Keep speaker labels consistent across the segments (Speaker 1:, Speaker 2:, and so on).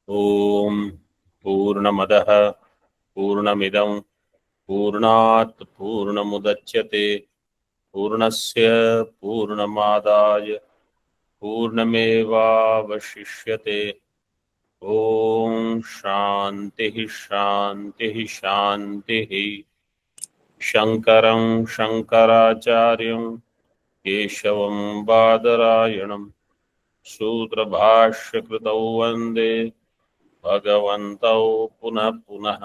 Speaker 1: ओम पूर्णमदः पूर्णमिदं पूर्णात् पूर्णमुदच्यते पूर्णस्य पूर्णमादाय पूर्णमेवावशिष्यते। ओम शांति शांति शांति। शंकरं शंकराचार्यं केशवं बादरायणं सूत्रभाष्यकृतौ वन्दे भगवन्तौ पुनः पुनः।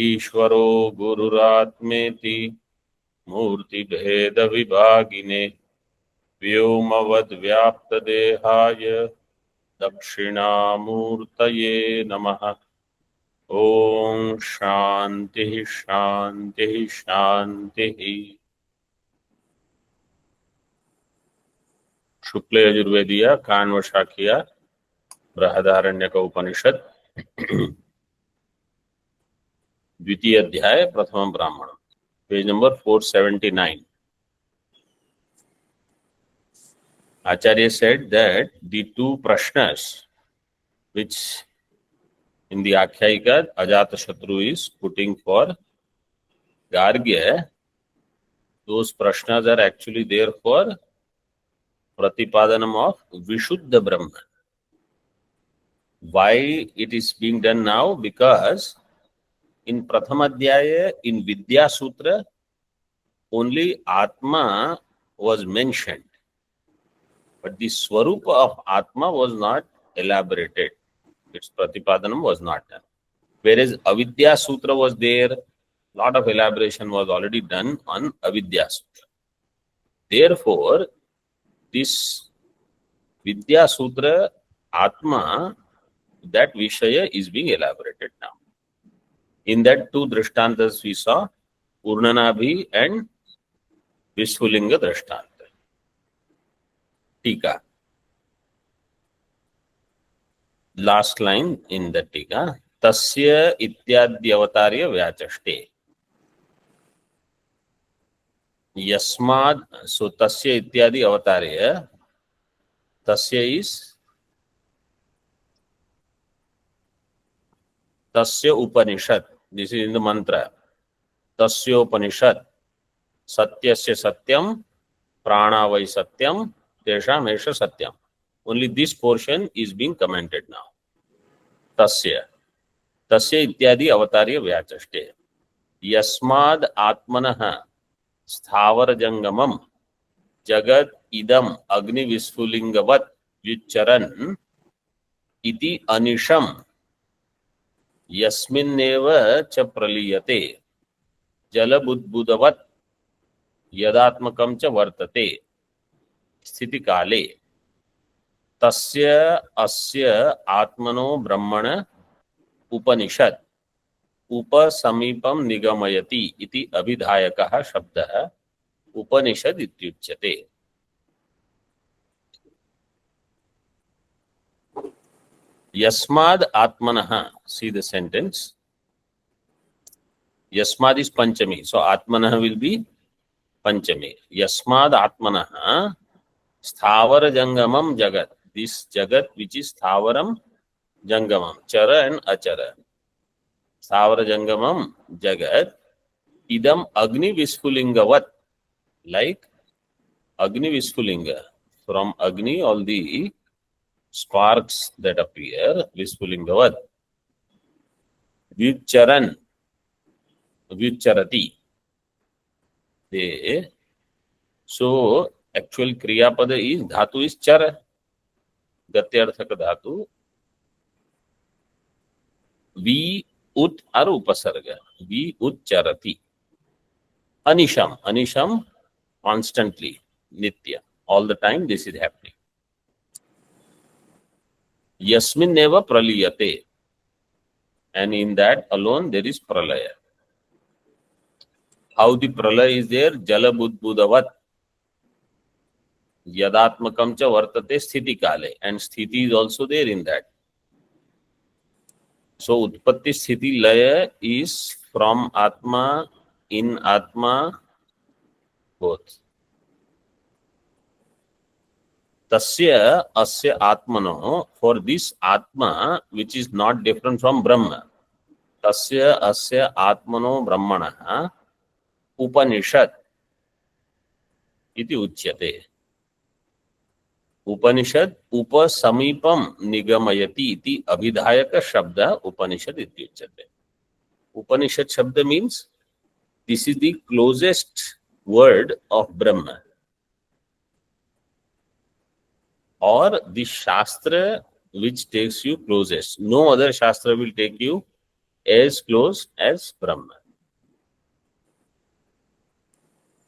Speaker 1: ईश्वरो गुरुरात्मेति मूर्तिभेदविभागिने व्योमवद्व्याप्तदेहाय दक्षिणामूर्तये नमः। ओम शांति शांति शांति। शुक्ल यजुर्वेदीय कान्व शाखीय बृहदारण्यक उपनिषद द्वितीय अध्याय प्रथम ब्राह्मण page number 479. Acharya said that the two prashnas which in the Akhyayika Ajatashatru is putting for Gargya, those prashnas are actually there for Pratipadanam of Vishuddha Brahman. Why it is being done now? Because in Prathamadhyaya, in Vidya Sutra, only Atma was mentioned, but the Swarupa of Atma was not elaborated. Its Pratipadanam was not done. Whereas Avidya Sutra was there, lot of elaboration was already done on Avidya Sutra. Therefore, this Vidya Sutra, Atma, that Vishaya is being elaborated now. In that two Drishtantas we saw, Urnanabhi and Visfulinga Drishtanta. Tika. Last line in the Tika. Tasya ityadyavatārya vyachashte. Yasmad, so Tasya ityadi avatarya. Tasya is Tasya Upanishad. This is in the mantra. Tasya Upanishad. Satyasya Satyam, Prana Vai Satyam, Tesham Esha Satyam. Only this portion is being commented now. Tasya. Tasya ityadi avatarya vyachashte. Yasmad Atmanaha Sthavar Jangamam Jagat Idam Agni Visfulingavat Vicharan Iti Anisham Yasminneva cha praliyate Jalabudbudavat Yadatmakam cha vartate Sthiti kale Tasya asya Atmano Brahmana Upanishad Upasamipam Nigamayati iti abhidhayakaha shabdaha Upanishad ityuchyate. Yasmad Atmanaha, see the sentence. Yasmad is Panchami, so Atmanaha will be Panchami. Yasmad Atmanaha Sthavara Jangamam Jagat. This Jagat which is Sthavaram Jangamam, Chara and Achara. Sthavara Jangamam Jagat Idam Agni Visfulingavat, like Agni Visfulinga. From Agni all the sparks that appear, Visfulingavad. Vicharan, Vicharati. So, actual Kriyapada is, Dhatu is Chara. Gatyarthaka Dhatu. Vi ut are Upasarga. Vi ut Charati. Anisham. Anisham, constantly. Nitya. All the time this is happening. Yasmin neva praliyate. And in that alone there is pralaya. How the pralaya is there? Jala budbudavat. Yadatmakam cha vartate sthiti kale. And sthiti is also there in that. So utpatti sthiti laya is from Atma, in Atma, both. tasya asya atmano, for this atma which is not different from Brahma, tasya asya atmano brahmanah upanishad iti uchyate. उपनिषद उपसमीपम निगमयति इति अभिधायक शब्द उपनिषद इति उच्यते. उपनिषद शब्द means this is the closest word of Brahma, or the shastra which takes you closest. No other shastra will take you as close as Brahma.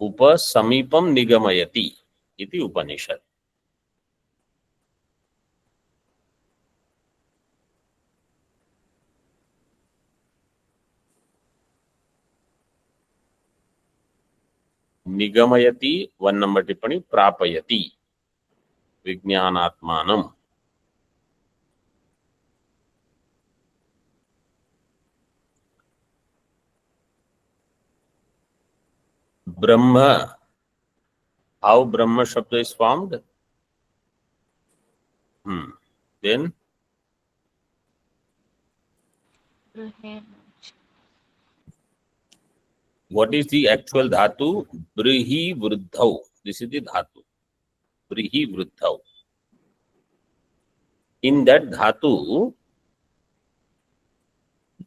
Speaker 1: उपसमीपम निगमयति इति उपनिषद. निगमयति 1 number टिप्पणी प्रापयति विज्ञानात्मानम. Brahma, how Brahma Shabda is formed? Then what is the actual dhatu? Brihi Vruddhau. This is the dhatu. Brihi Vruddhau. In that dhatu,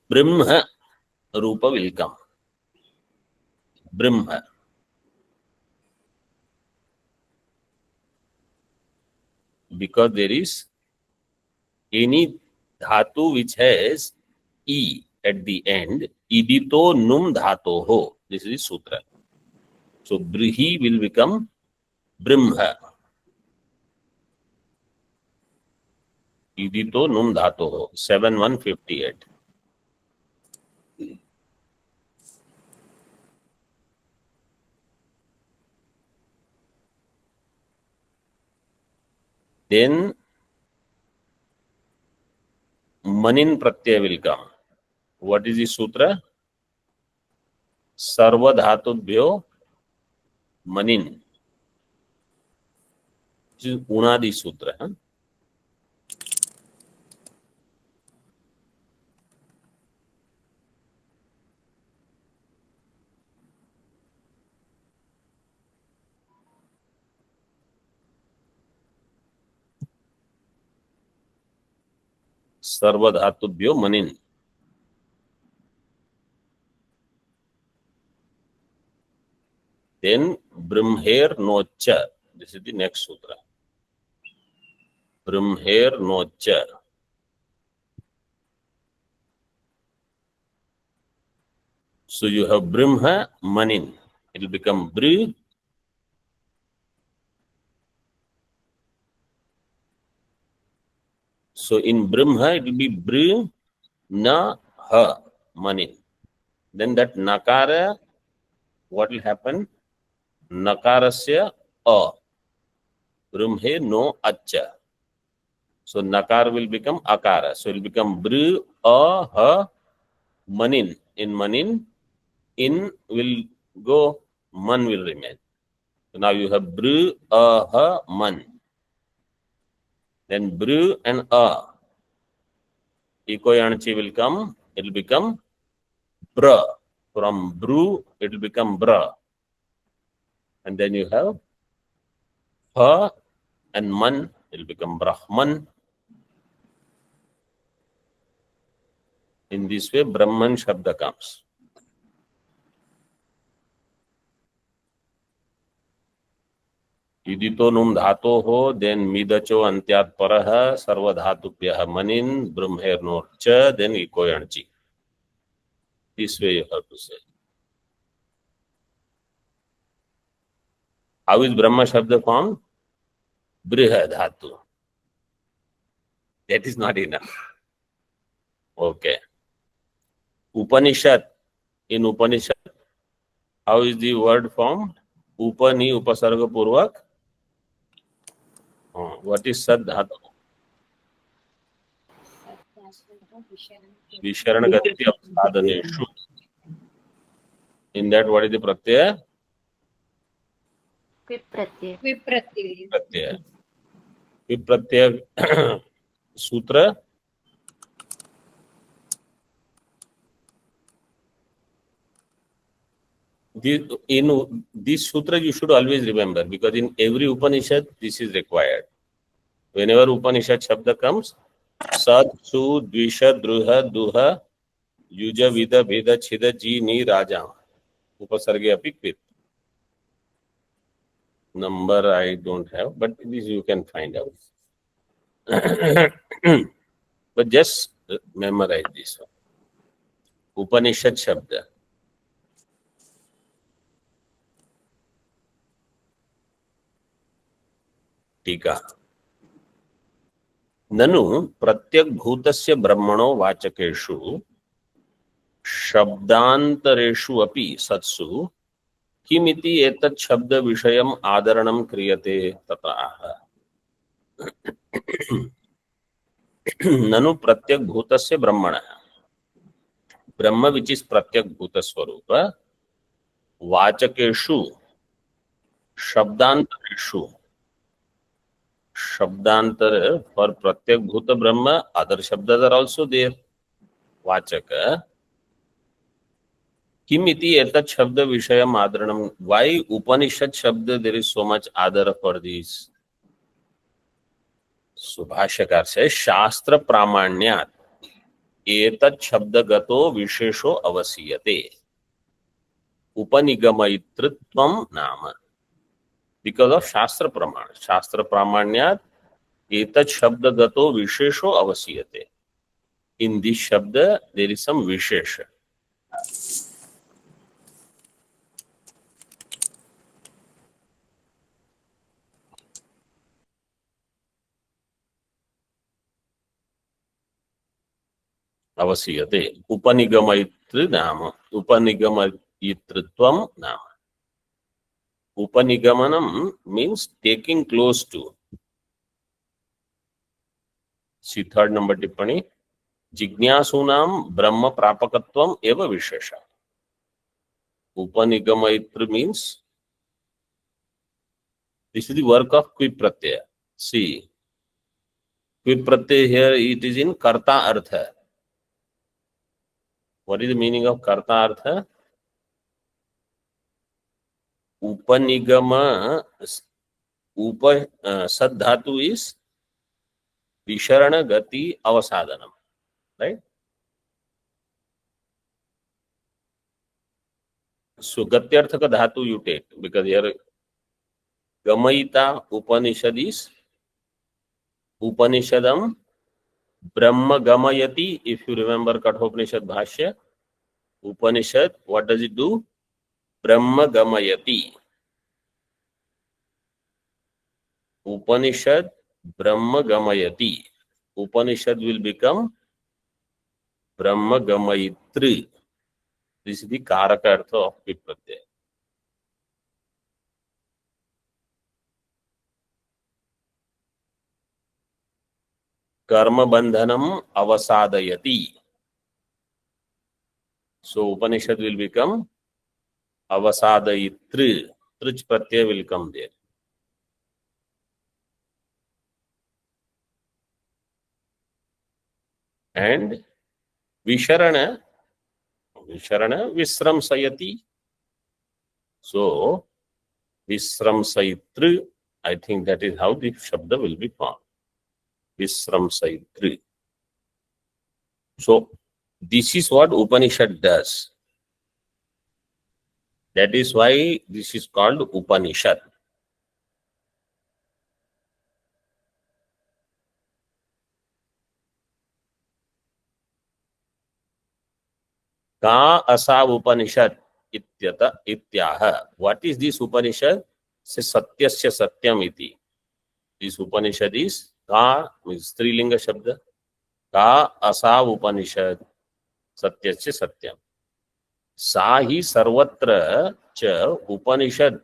Speaker 1: Brahma Rupa will come. Brahma. Because there is any dhatu which has E at the end, idito num dhatoho. This is the sutra. So Brihi will become Brahma. Idito num dhatoho. 7158. Then Manin Pratyaya will come. What is the sutra? Sarva Dhatubhyo Manin. This is Unadi Sutra. Sarva Dhatubhyo Manin. Then Brahmer Nocha. This is the next sutra. Brahmer Nocha. So you have Brahma Manin. It will become Bri. So in Brahma it will be Bri Na Ha Manin. Then that Nakara, what will happen? Nakarasya A. Brahme no Acha. So Nakar will become Akara. So it will become Bri A Ha Manin. In Manin, in will go, Man will remain. So now you have Bri A Ha Man. Then Bri and A. Ikoyanchi will come. It will become Bra. From Bru, it will become Bra. And then you have Ha and Man, it will become Brahman. In this way, Brahman Shabda comes. Idito num dhato ho, then midacho antyat paraha, sarva dhatupyah manin, brahmer norcha, then ikoyanchi. This way you have to say. How is Brahma Shabda formed? Briha Dhatu. That is not enough. Okay. Upanishad. In Upanishad, how is the word formed? Upani upasarga purvak. What is Sad Dhatu? Visharana Gati Sadhaneshu. In that, what is the pratyaya?
Speaker 2: Pratyaya.
Speaker 1: Pratyaya. विप्रत्यय सूत्र in this sutra you should always remember, because in every Upanishad this is required. Whenever Upanishad shabda comes, Sat, Su, Dvisha, Druha, Duha, Yuja, Vida, Veda, Chida, Ji, Ni, Raja. Upasarge api kvit. Number I don't have, but this you can find out. But just memorize this one. Upanishad Shabda. टीका. ननु प्रत्यग्भूतस्य ब्रह्मणो वाचकेषु शब्दान्तरेषु अपि सत्सु किमिति एतत् शब्द विषयम् आदरणं क्रियते तत्राह. ननु प्रत्यग्भूतस्य ब्रह्मणः, ब्रह्म which is प्रत्यग्भूत स्वरूप, वाचकेषु शब्दान्तरेषु, शब्दांतर for pratyakbhuta brahma, other shabdas are also there. Vachaka. Kim iti etat shabda vishayam adranam. Why Upanishad shabda there is so much adar for this? Subhashakar says, Shastra pramanyat etat shabdagato vishesho avasiyate. Upanigamayitritvam nama. Because of Shastra Pramana. Shastra Pramanyat etat shabda gato vishesho avasiyate. In this shabda, there is some vishesha. Avasiyate. Upanigamayitri nama. Upanigamayitritvam nama. Upanigamanam means taking close to. See third number tippani. Jignasunam brahma prapakatvam eva vishesha. Upanigamayitri means this is the work of Kvip Pratyaya. See, Kvip Pratyaya here it is in Karta Artha. What is the meaning of Karta Artha? Upanigama, sad dhatu is Visharana Gati Avasadanam, right? So Gatyarthaka dhatu you take, because here Gamayita Upanishad is Upanishadam Brahma Gamayati. If you remember Kathopanishad Bhashya, Upanishad, what does it do? Brahma Gamayati. Upanishad Brahma Gamayati. Upanishad will become Brahma Gamayitri. This is the Karaka Artha of Kvip Pratyaya. Karma Bandhanam Avasadayati. So Upanishad will become Avasadayitri. Trich Pratyaya will come there. And Visharana Visram Sayati. So Visram Sayitri, I think that is how the Shabda will be formed. Visram Sayitri. So this is what Upanishad does. That is why this is called Upanishad. Ka Asa Upanishad Ityata Ityaha. What is this Upanishad? Se Satyasya Satyam iti. This Upanishad is Ka means Strilinga Shabda. Ka Asa Upanishad Satyasya Satyam. Sahi Sarvatra Cha Upanishad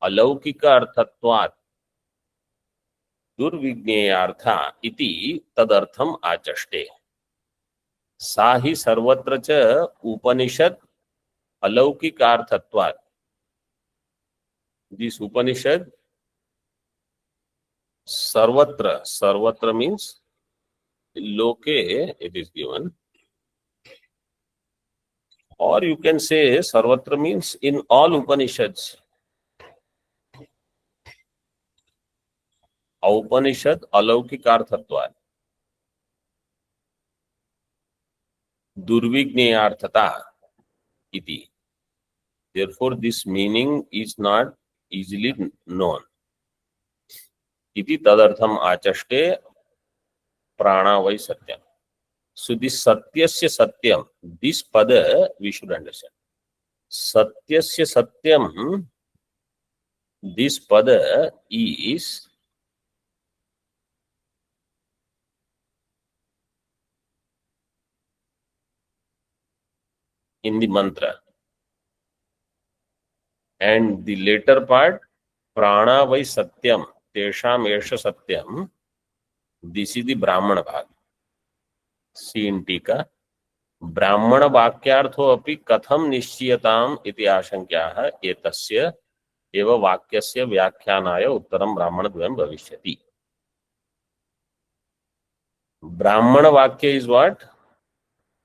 Speaker 1: Alaukika Arthatvat Durvigneyartha iti Tadartham Achaste. Sahi Sarvatra Cha Upanishad Alaukika Arthatvat. This Upanishad Sarvatra. Sarvatra means loke, it is given. Or you can say Sarvatra means in all Upanishads. Upanishad अलौकिकार्थत्वात् दुर्विज्ञेयार्थता इति. Therefore, this meaning is not easily known. Iti tadartham achaste prana vai satyam. So this satyasya satyam, this pada we should understand. Satyasya satyam, this pada is in the mantra. And the later part, prana vai satyam, tesham esha satyam, this is the Brahmana bhag. See in Tika, ब्राह्मण वाक्यार्थो अपि कथम निश्चयताम इति आशंक्याः एतस्य एव वाक्यस्य व्याख्यानाय उत्तरं ब्राह्मणद्वयं भविष्यति. ब्राह्मण वाक्य इज व्हाट?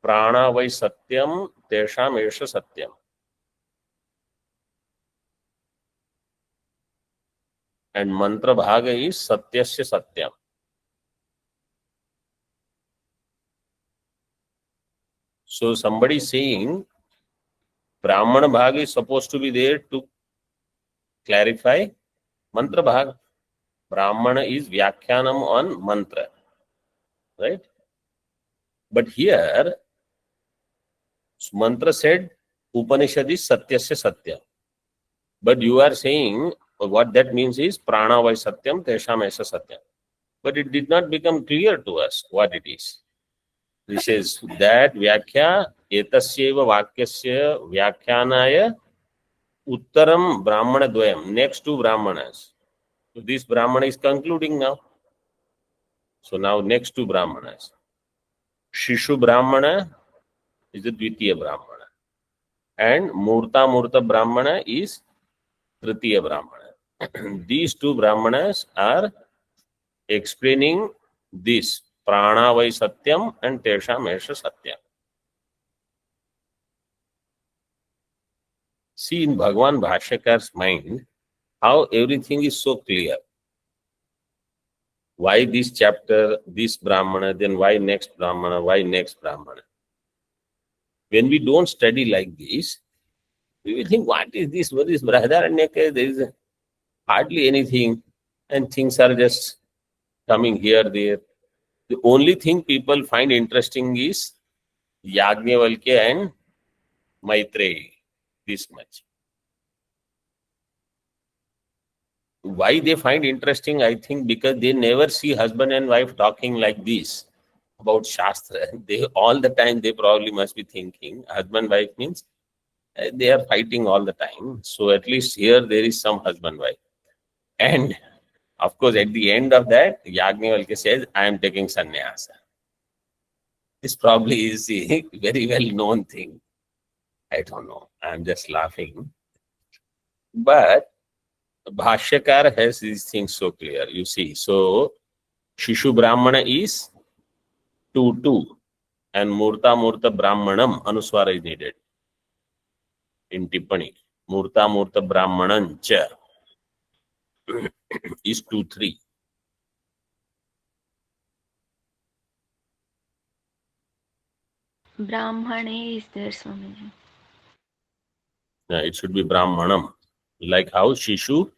Speaker 1: प्राणा वै सत्यम तेषाम एष सत्यम. And mantra bhaga is satyasya satyam. So somebody saying Brahmana bhaga is supposed to be there to clarify mantra bhaga. Brahmana is vyakhyanam on mantra, right? But here mantra said Upanishad is satyasya satyam. But you are saying what that means is prana vai satyam tesham esa satyam. But it did not become clear to us what it is. This is that vyakhya etasyeva vakyasya vyakhyanaya uttaram brahmana dvayam, next to brahmanas. So this brahmana is concluding now. So now next to brahmanas. Shishu brahmana is the dvitiya brahmana. And murta murta brahmana is tritiya brahmana. These two brahmanas are explaining this prana vai satyam and tesham esha satyam. See in Bhagavan Bhashyakar's mind how everything is so clear. Why this chapter, this brahmana, then why next brahmana, why next brahmana? When we don't study like this, we will think, what is this? What is Brahadaranyaka? There is hardly anything, and things are just coming here, there. The only thing people find interesting is Yajnavalkya and Maitreyi, this much. Why they find interesting? I think because they never see husband and wife talking like this about Shastra. They all the time, they probably must be thinking husband wife means they are fighting all the time. So at least here there is some husband wife. And of course, at the end of that, Yajnavalkya says, I am taking sannyasa. This probably is a very well known thing. I don't know. I am just laughing. But Bhashyakar has these things so clear, you see. So, Shishu Brahmana is 2-2. And Murta Murta Brahmanam, Anuswara is needed. In Tippani. Murta Murta Brahmanancha is 2-3.
Speaker 2: Brahmane is there, Swamiji.
Speaker 1: Yeah, it should be Brahmanam. Like how Shishu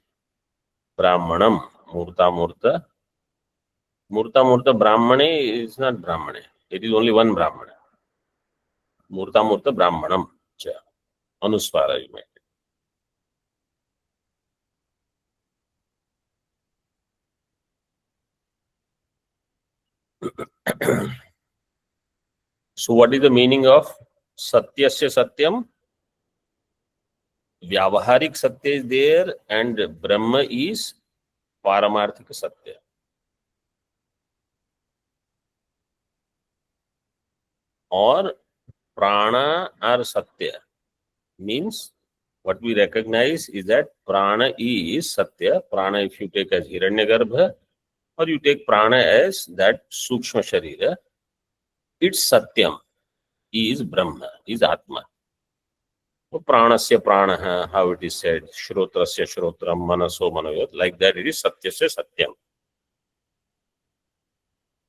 Speaker 1: Brahmanam, Murta Murta. Murta Murta Brahmane is not Brahmane. It is only one Brahmana. Murta Murta Brahmanam. Anuswara you made. So what is the meaning of Satyasya Satyam? Vyavaharik Satya is there and Brahma is Paramarthika Satya. Or Prana or Satya means what we recognize is that Prana is Satya. Prana if you take as Hiranyagarbha or you take prana as that sukshma sharira, its satyam is Brahma, is Atma. So pranasya pranaha, how it is said, shrotrasya shrotram, manaso manayot, like that it is satyasya satyam.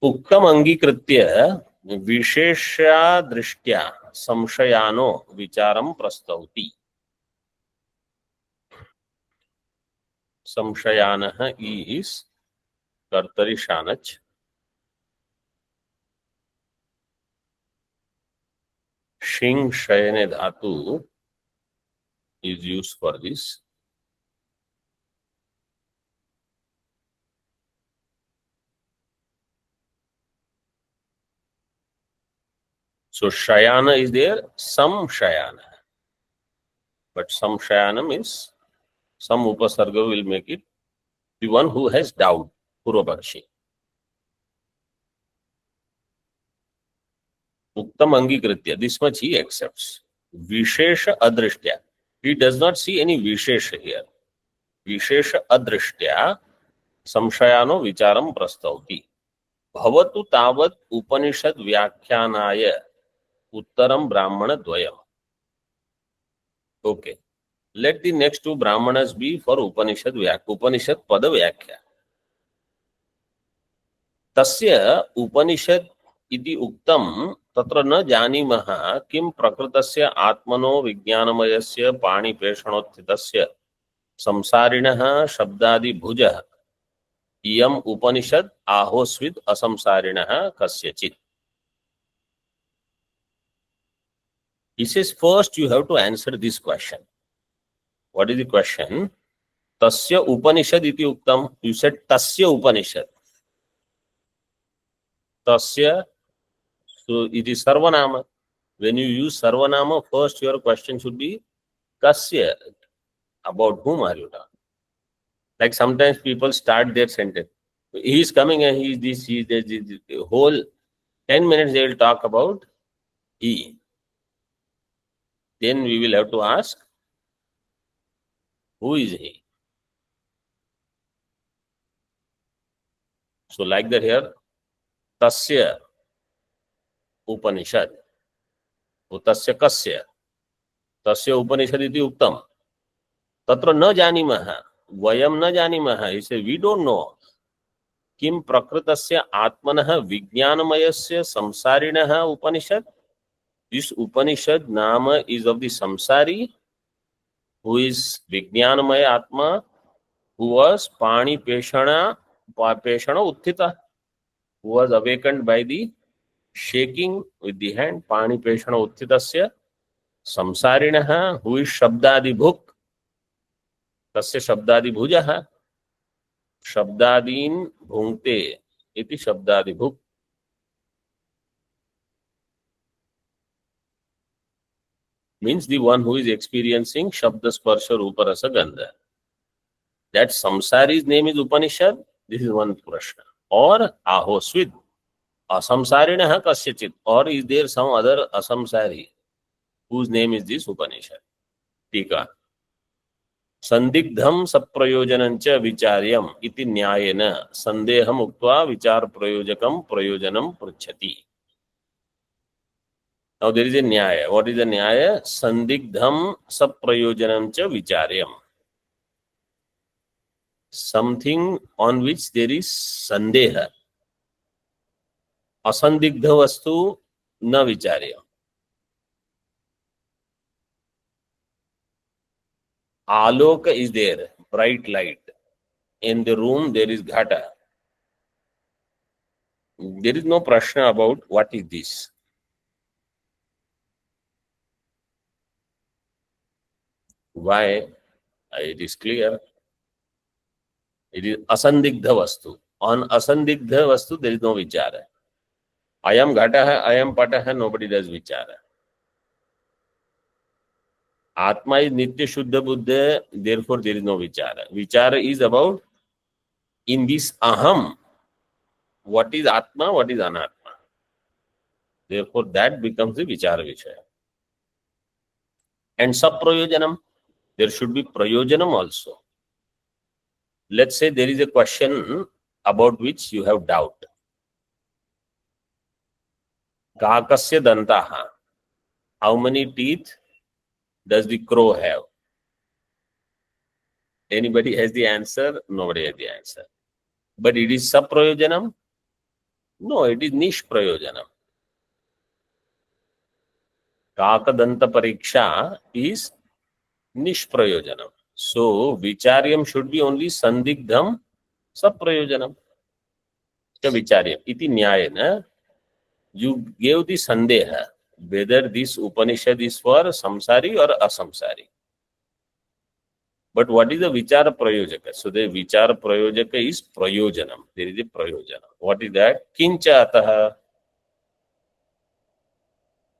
Speaker 1: उक्तम अंगीकृत्य विशेषा दृष्ट्या संशयानो विचारम प्रस्तौति. संशयानः is कर्तरि शानच. शिंग शयने धातु is used for this. So shayana is there, some shayana, but some shayanam is some upasarga will make it the one who has doubt, Purvapakshi. Uktam angikritya, this much he accepts. Vishesha adrishtya, he does not see any vishesha here. Vishesha adrishtya samshayano vicharam prastauti. Bhavatu tavat upanishad vyakhyanaaya uttaram brahmana dvayam. Okay. Let the next two brahmanas be for Upanishad pada Vyakhya. Tasya Upanishad iti uktam tatra na janimaha kim prakritasya atmano vijnanamayasya pani peshanotthitasya samsarinaha shabdadi bhujah iyam Upanishad ahosvid asamsarinaha kasyachit. He says, first you have to answer this question. What is the question? Tasya Upanishad iti uktam. You said Tasya Upanishad. Tasya, so it is Sarvanama. When you use Sarvanama, first your question should be Kasya. About whom are you talking? Like sometimes people start their sentence. He is coming and he is this, he is this, the whole 10 minutes they will talk about he. Then we will have to ask, who is he? So like that here, Tasya Upanishad. Tasya Kasya. Tasya Upanishad iti uktam. Tatra na janimaha. Vayam na janimaha. He said, we don't know. Kim prakritasya atmanaha vijnanamayasya samsarinaha Upanishad. This Upanishad nama is of the samsari, who is Vijnanamaya Atma, who was Pani Peshana Utthita, who was awakened by the shaking with the hand, Pani Peshana Uthitasya, Samsarinaha, who is Shabdadi Bhuk, Tasya Shabdadi Bhujaha, Shabdadin Bhungte, iti Shabdadi Bhuk. Means the one who is experiencing Shabda Sparsha Rupa Rasa Gandha. That samsari's name is Upanishad. This is one prashna. Or Ahosvid. Asamsarinaha kasyachit. Or is there some other asamsari whose name is this Upanishad? Tika. Sandigdham saprayojanancha vicharyam iti nyayena sandeham uktva vichar prayojakam prayojanam pruchhati. Now there is a nyaya. What is the nyaya? Sandigdham saprayojanam cha vicharyam. Something on which there is sandeha. Asandigdha vastu na vicharyam. Aloka is there, bright light. In the room there is ghata. There is no prashna about what is this. Why? It is clear. It is asandigdha vastu. On asandigdha vastu, there is no vichara. I am ghataha, I am pataha, nobody does vichara. Atma is nitya shuddha buddha, therefore there is no vichara. Vichara is about, in this aham, what is Atma, what is Anatma. Therefore that becomes the vichara vishaya. And saprayojanam, there should be prayojanam also. Let's say there is a question about which you have doubt. Kakasya dantaha. How many teeth does the crow have? Anybody has the answer? Nobody has the answer. But it is saprayojanam? No, it is nishprayojanam. Kakadanta pariksha is nishprayojanam. So, vicharyam should be only sandigdham saprayojanam. Vicharyam. Iti nyayena, you gave the sandeha, whether this Upanishad is for samsari or asamsari. But what is the vichara prayojaka? So the vichara prayojaka is prayojanam. There is a prayojana. What is that? Kincha ataha.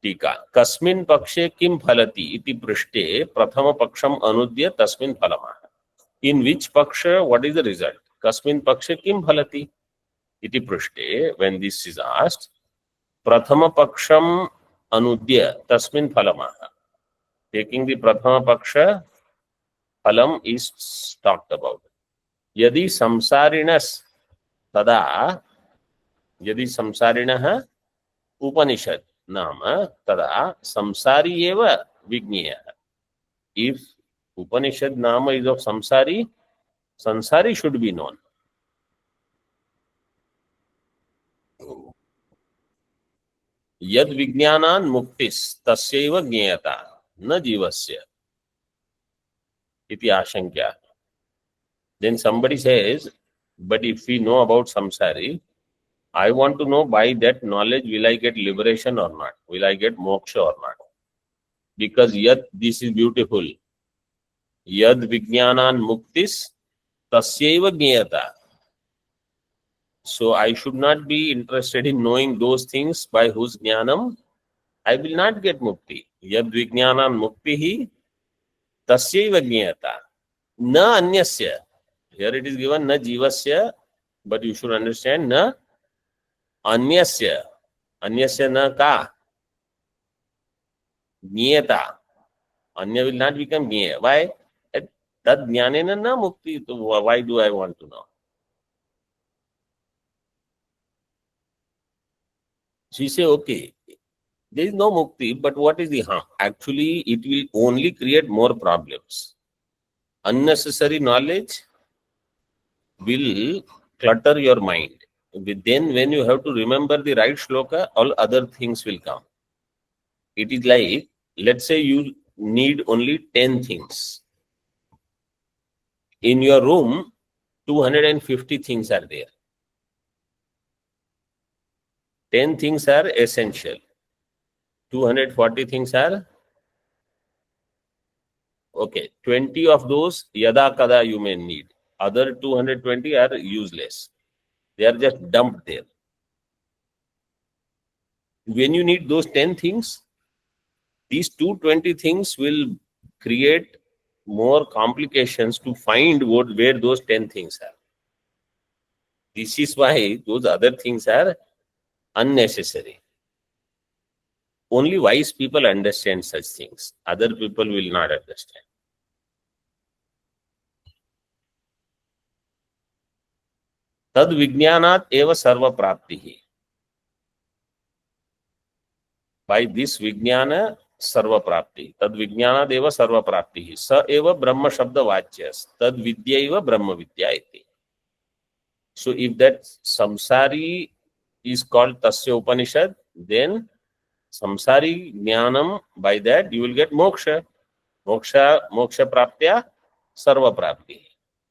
Speaker 1: Tika. Kasmin pakshe kim phalati iti prishte prathama paksham anudya tasmin phalama. In which paksha, what is the result? Kasmin pakshe kim phalati iti prishte, when this is asked, prathama paksham anudya tasmin phalama. Taking the prathama paksha, phalam is talked about. Yadi samsarinas tada, yadi samsarinah Upanishad nama tada samsari eva vigneya. If Upanishad nama is of samsari, sansari should be known. Yad vignanan muktis tasyaiva jnayata na jivasya iti ashankya. Then somebody says, but if we know about samsari, I want to know by that knowledge will I get liberation or not? Will I get moksha or not? Because yad, this is beautiful. Yad vignanan muktis tasyaiva jnayata. So I should not be interested in knowing those things by whose jnanam I will not get mukti. Yad vignanan muktihi tasyaiva jnayata. Na anyasya. Here it is given na jivasya, but you should understand na anyasya. Anyasya na ka. Jnayata. Anya will not become jnaya. Why? Tad jnanena na mukti. So why do I want to know? She say, okay, there is no mukti, but what is the harm? Actually, it will only create more problems. Unnecessary knowledge will clutter your mind. Then when you have to remember the right shloka, all other things will come. It is like, let's say you need only 10 things. In your room, 250 things are there. 10 things are essential. 240 things are okay. 20 of those yada kada you may need. Other 220 are useless. They are just dumped there. When you need those 10 things, these 220 things will create more complications to find where those 10 things are. This is why those other things are unnecessary. Only wise people understand such things. Other people will not understand. Tad vijnanat eva sarva praptihi. By this vijnana sarva prapti. Tad vijnanat eva sarva praptihi. Sa eva brahma shabda vachyas. Tad vidya eva brahma vidya iti. So if that samsari is called Tasya Upanishad, then samsari jnanam, by that you will get moksha. Moksha praptya sarva prapti.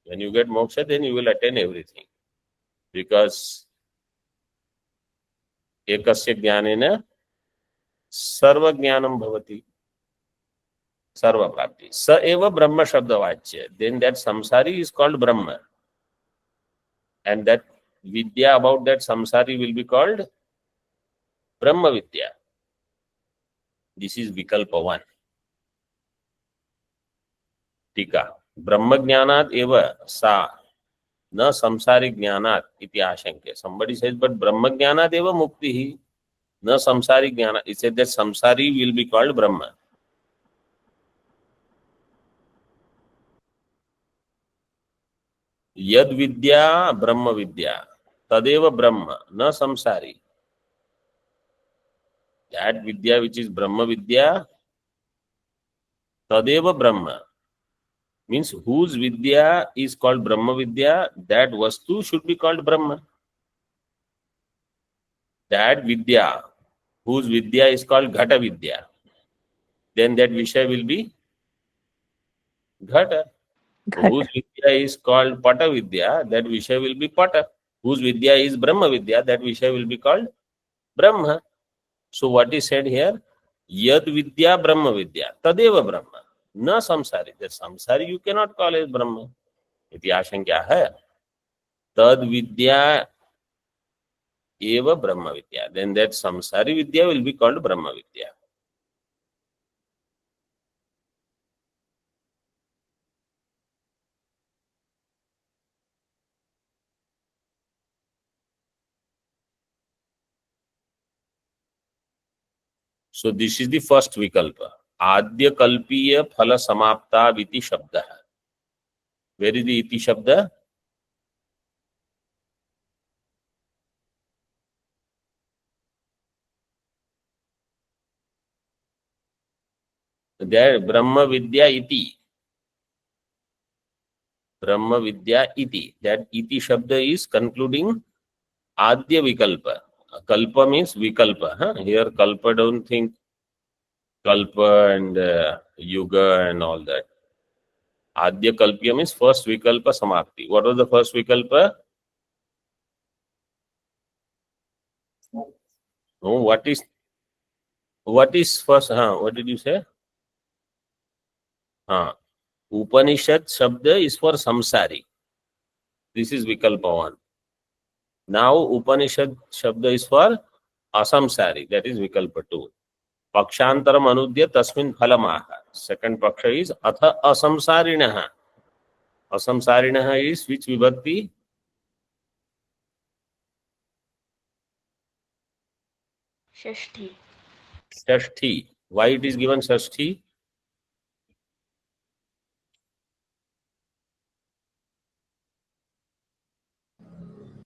Speaker 1: When you get moksha, then you will attain everything. Because ekasya jnanena sarva jnanam bhavati. Sarva prapti. Sa eva brahma shabda vachya. Then that samsari is called Brahma. And that vidya about that samsari will be called Brahma Vidya. This is Vikalpa 1. Tika. Brahma jnanat eva sa na samsari jnanat iti ashankya. Somebody says, but Brahma jnanat eva muktihi na samsari jnanat. It said that samsari will be called Brahma. यद विद्या ब्रह्म विद्या तदेव ब्रह्म न संसारी. That vidya which is Brahma Vidya, Tadeva Brahma, means whose Vidya is called Brahma Vidya, that Vastu should be called Brahma. That Vidya, whose Vidya is called Ghata Vidya, then that Vishaya will be Ghata. Whose Vidya is called Pata Vidya, that Vishaya will be Pata. Whose Vidya is Brahma Vidya, that Vishaya will be called Brahma. So what is said here? Yad Vidya Brahma Vidya, Tadeva Brahma. Na samsari. That samsari you cannot call as Brahma. इति आशंका है. Tad Vidya eva Brahma Vidya. Then that samsari Vidya will be called Brahma Vidya. So this is the first vikalpa. Adya kalpiya phala samapta viti shabda. Where is the iti shabda? There Brahma Vidya iti. Brahma Vidya iti. That iti shabda is concluding Adya vikalpa. Kalpa means vikalpa. Huh? Here kalpa, don't think kalpa and yuga and all that. Adya kalpya means first vikalpa samapti. What was the first vikalpa? No, what is first? What did you say? Upanishad shabda is for samsari. This is vikalpa 1. Now Upanishad shabda is for asamsari. That is vikalpa 2. Pakshantaram anudya tasmin phalamaha. Second paksha is atha asamsarinaha. Asamsarinaha is which vibhakti?
Speaker 2: Shashti.
Speaker 1: Shashti. Why it is given Shashti?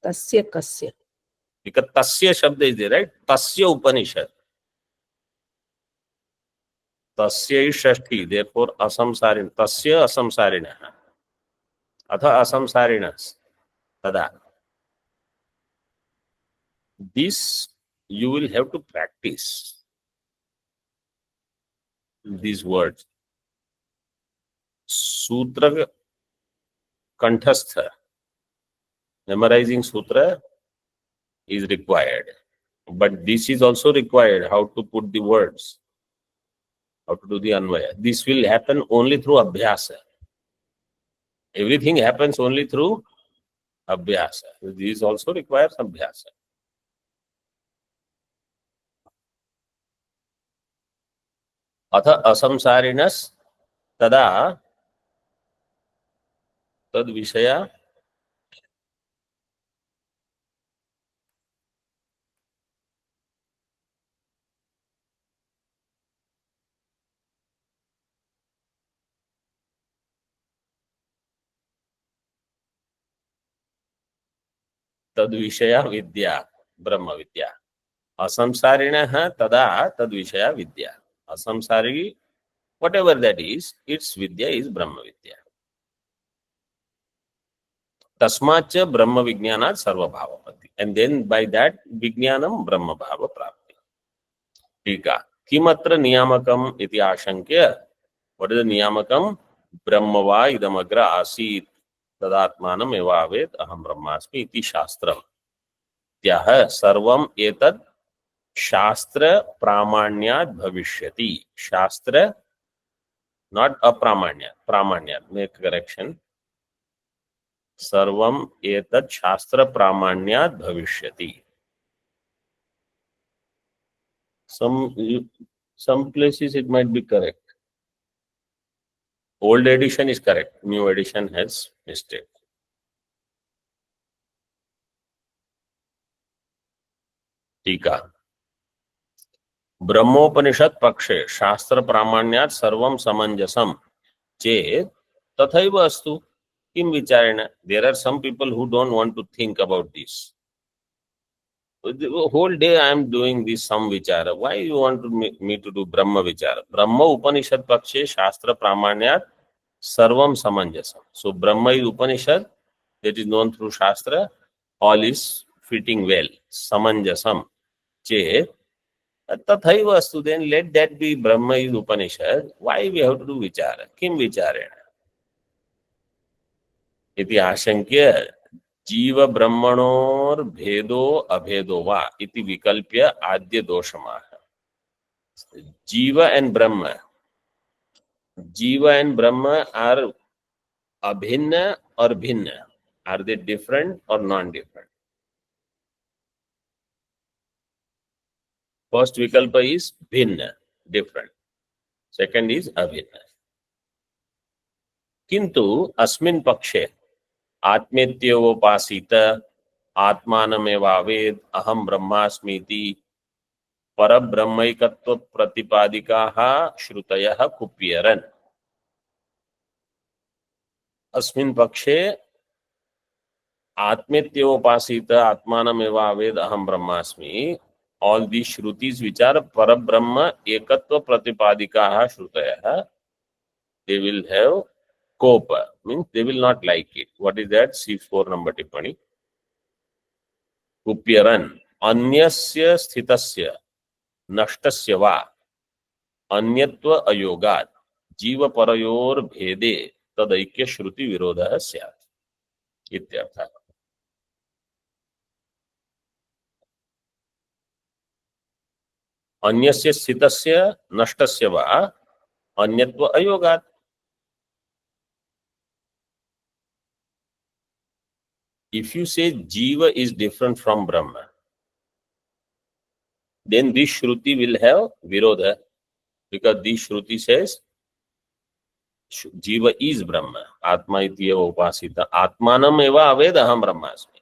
Speaker 3: Tasya kasya.
Speaker 1: Because tasya shabda is there, right? Tasya Upanishad. Tasya is Shashti. Therefore, asamsarin. Tasya asamsarinaha. Atha asamsarinas. Tada. This you will have to practice these words. Sutra kanthastha, memorizing sutra is required, but this is also required, how to put the words, how to do the anvaya. This will happen only through abhyasa. Everything happens only through abhyasa. This also requires abhyasa. Atha asamsarinas tada tad vishaya tad vishaya vidya brahma vidya. Asamsarinas tada tad vishaya vidya. Asamsari, whatever that is, its vidya is brahma vidya. Tasmacha Brahma Vijnanat Sarva Bhavapati. And then by that Vijnanam Brahma Bhava Prapti. Tika. Kimatra Niyamakam iti ashankya. What is the Niyamakam? Brahmava idamagra asit tadatmanam evavet aham brahmasmi iti shastram. Tyaha sarvam etad shastra pramanyat bhavishyati. Shastra, not apramanyat. Pramanyat. Make correction. सर्वम एतत् शास्त्र प्रामाण्यात् भविष्यति. Some places it might be correct. Old edition is correct. New edition has mistake. टीका. ब्रह्मोपनिषद पक्षे शास्त्र प्रामाण्यात् सर्वं समंजसम चेत तथैव अस्तु. Kim vicharena. There are some people who don't want to think about this. The whole day I am doing this some vichara. Why you want me to do Brahma vichara? Brahma Upanishad pakshe Shastra Pramanyat Sarvam Samanjasam. So Brahma is Upanishad that is known through Shastra. All is fitting well. Samanjasam. Chet. Tathaiva astu. Then let that be Brahma is Upanishad. Why we have to do vichara? Kim vicharena? इति आशंक्य जीव ब्रह्मणोर भेदो अभेदो वा इति विकल्प्य आद्य दोषमाह. जीव and brahma are abhinna or bhinna. Are they different or non-different? First vikalpa is bhinna, different. Second is abhinna. किंतु अस्मिन् पक्षे आत्मेत्योपासीत आत्मानमेवावेद अहम ब्रह्मास्मीति परब्रह्मैकत्व प्रतिपादिकाः श्रुतयः कुप्यरन्. अस्मिन् पक्षे आत्मेत्योपासीत आत्मानमेवावेद अहम ब्रह्मास्मि. All these shrutis which are parabrahma ekatva pratipadikaः श्रुतयः, they will have kopa, means they will not like it. What is that? C4 number tippani. Kupyaran anyasya sthitasya nashtasya va anyatva ayogat jiva parayor bhede tadaikya shruti virodha syat. इत्यर्थः. अन्यस्य स्थितस्य नष्टस्य वा अन्यत्व अयोगात्. If you say Jiva is different from Brahma, then this Shruti will have Virodha, because this Shruti says Jiva is Brahma. Atma ityeva upasita. Atmanam eva avedaham brahmasmi.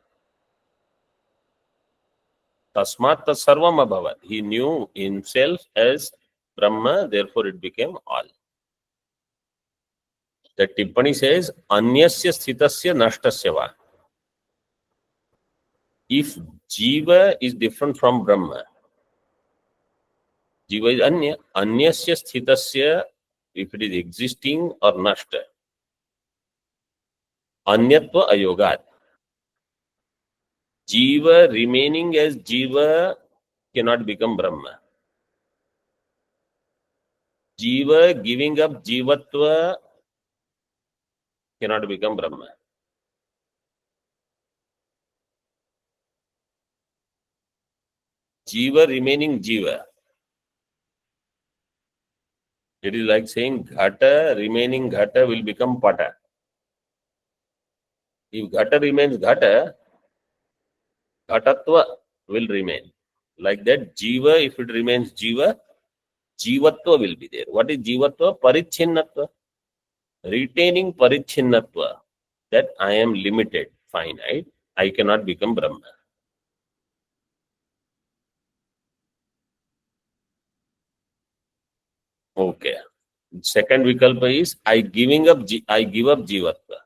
Speaker 1: Tasmat tasarvam abhavat. He knew himself as Brahma, therefore it became all. The Tippani says, Anyasya sthitasya nashtasya va. If Jiva is different from Brahma, Jiva is Anya. Anyasya sthitasya, if it is existing or nashta. Anyatva ayogat. Jiva remaining as Jiva cannot become Brahma. Jiva giving up Jivatva cannot become Brahma. Jiva remaining Jiva. It is like saying Ghata remaining Ghata will become Pata. If Ghata remains Ghata, Ghatatva will remain. Like that, Jiva, if it remains Jiva, Jivatva will be there. What is Jivatva? Parichinnatva. Retaining Parichinnatva. That I am limited, finite. I cannot become Brahma. Okay. Second vikalpa is I give up Jivatva.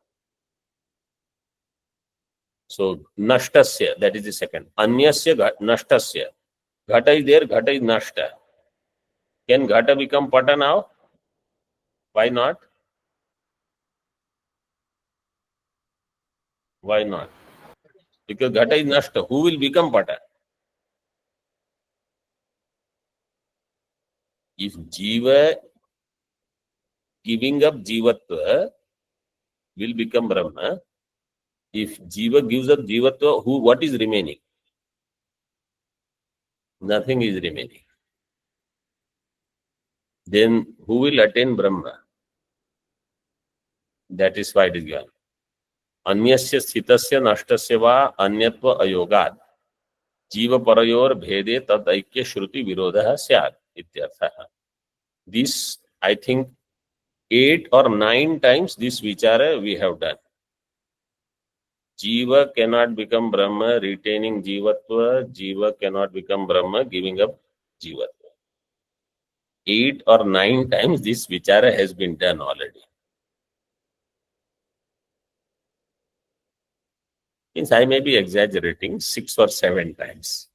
Speaker 1: So nashtasya, that is the second. Anyasya nashtasya. Ghata is there, Ghata is nashta. Can Ghata become Pata now? Why not? Why not? Because Ghata is nashta. Who will become Pata? If Jiva giving up Jivatva will become Brahma, if Jiva gives up Jivatva, what is remaining? Nothing is remaining. Then who will attain Brahma? That is why it is given. Anyasya sthitasya nashtasya va anyatva ayogat jiva parayor bhede tad aikya shruti virodha syat ityarthah. This, I think, 8 or 9 times this vichara we have done. Jiva cannot become Brahma, retaining Jivatva. Jiva cannot become Brahma, giving up Jivatva. 8 or 9 times this vichara has been done already. Means I may be exaggerating 6 or 7 times.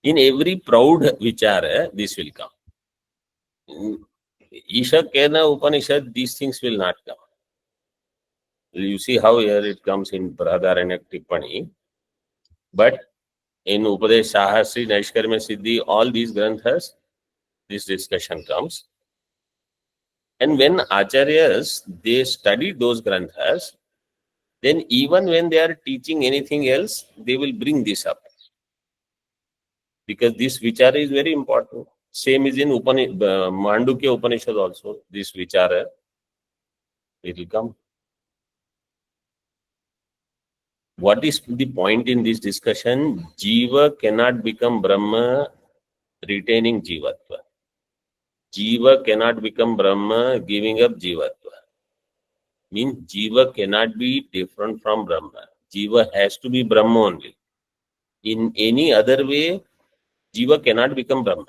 Speaker 1: In every proud vichara, this will come. In Isha Kena Upanishad, these things will not come. You see how here it comes in Pradaranyak Tippani. But in Upadesh Sahasri, Naishkarma Siddhi, all these granthas, this discussion comes. And when Acharyas, they study those granthas, then even when they are teaching anything else, they will bring this up. Because this vichara is very important. Same is in Mandukya Upanishad also. This vichara, it will come. What is the point in this discussion? Jiva cannot become Brahma retaining Jivatva. Jiva cannot become Brahma giving up Jivatva. Means Jiva cannot be different from Brahma. Jiva has to be Brahma only. In any other way, Jiva cannot become Brahma.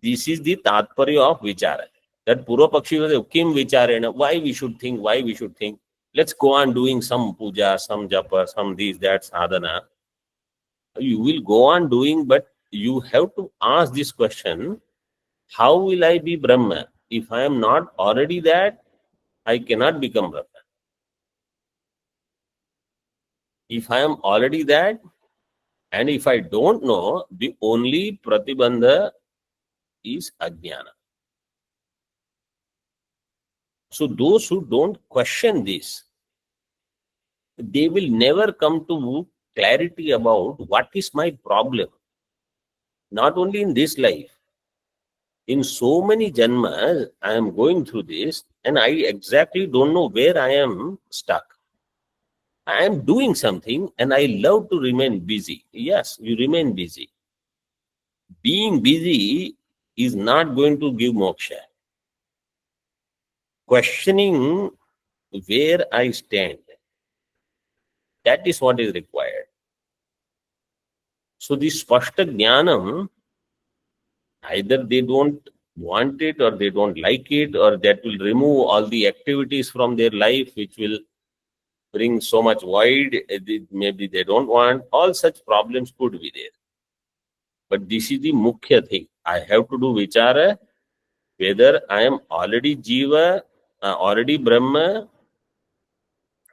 Speaker 1: This is the Tatparya of Vichara. That Purva Pakshi was a Kim Vicharena. Why we should think? Let's go on doing some puja, some japa, some this, that, sadhana. You will go on doing, but you have to ask this question, how will I be Brahma? If I am not already that, I cannot become Brahma. If I am already that, and if I don't know, the only pratibandha is ajnana. So those who don't question this, they will never come to clarity about what is my problem. Not only in this life, in so many janmas, I am going through this and I exactly don't know where I am stuck. I am doing something and I love to remain busy. Yes, you remain busy. Being busy is not going to give moksha. Questioning where I stand, that is what is required. So this Spashta Jnanam, either they don't want it or they don't like it, or that will remove all the activities from their life which will bring so much void. Maybe they don't want. All such problems could be there. But this is the mukhya thing. I have to do vichara whether I am already Jiva, already Brahma,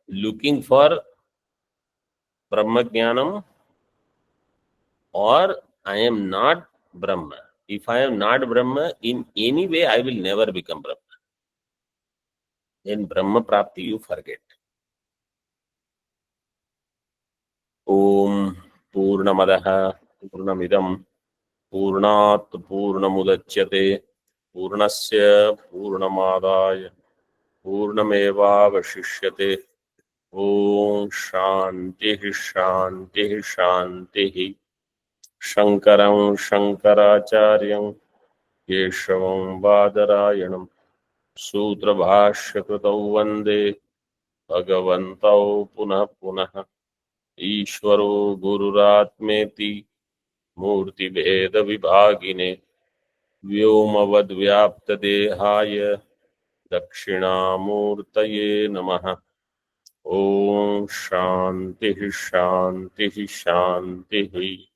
Speaker 1: looking for Brahma Jnanam, or I am not Brahma. If I am not Brahma, in any way I will never become Brahma. Then Brahma Prapti you forget. Om Purnamadaha Purnamidam Purnat Purnamudachyate Purnasya Purnamadaya Purnameva Vashishyate. Om Shanti Shanti Shanti. Shankaram Shankaracharyam Keshavam Badarayanam Sutra Bhashya Kritau Vande Bhagavantau Punah Punah Ishvaro Gururatmeti Murti Veda Vibhagine Vyomavad Vyapta Dehaya Dakshinamurtaye Namaha. Om Shanti Shanti Shanti.